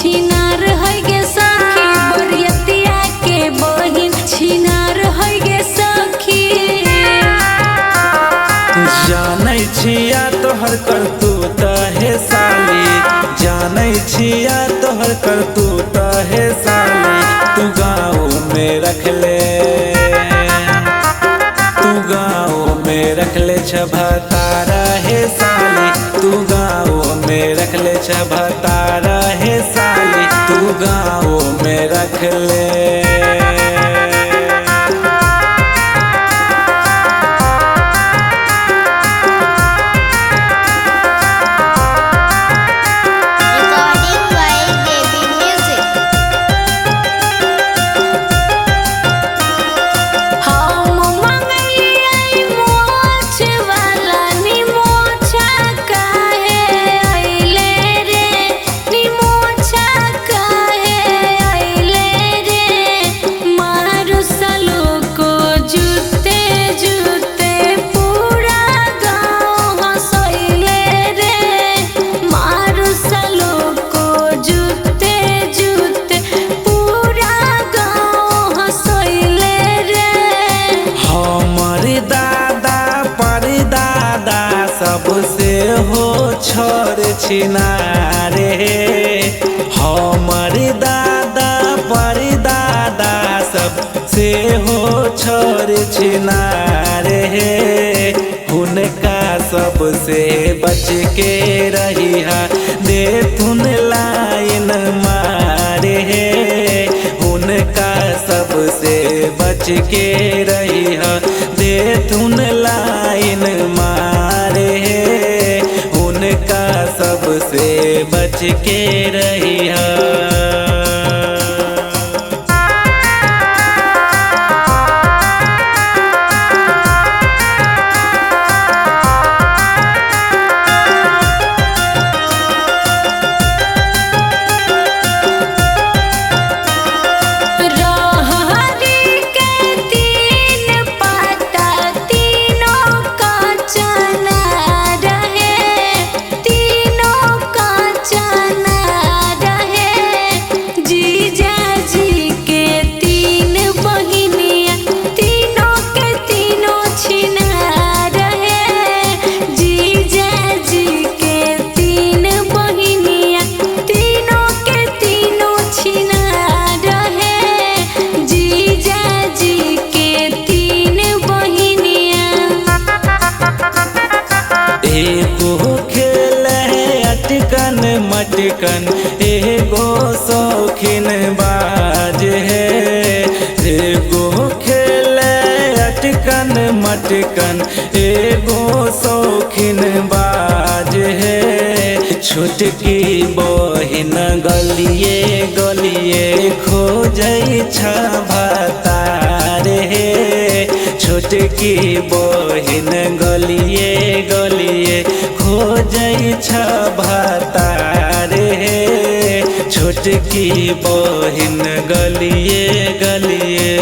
छिनार है गे सखी बरियतिया के बहिन छिनार है गे सखी। जानै छिया तोहर करतूत हे साली, जानै छिया तोहर करतूत हे साली। तू गाँव में रख ले, तू गाँव में रख ले छभतारा हे साली। तू गाँव में रख ले छभतारा हे साली। तू गाँव में रख ले। सबसे हो छोर छिनारे हमर दादा परदादा सबसे हो छोर छिनारे। हुनका सबसे बच के रहिहा देथुन लाइन मारे। हुनका सबसे बच के रहिहा देथुन लाइन मारे। हुनका सबसे बच के रहिहा। एगो खेल है अटकन मटकन एगो शौकीन बाज है। एगो खेल है अटकन मटकन एगो शौकीन बाज है। छोटकी बहिन गलिए गलिए खोजै छभतारे। छोटकी बहिन गलिए गलिए खोजै छभतारे। छोटकी बहिन गलिए गलिए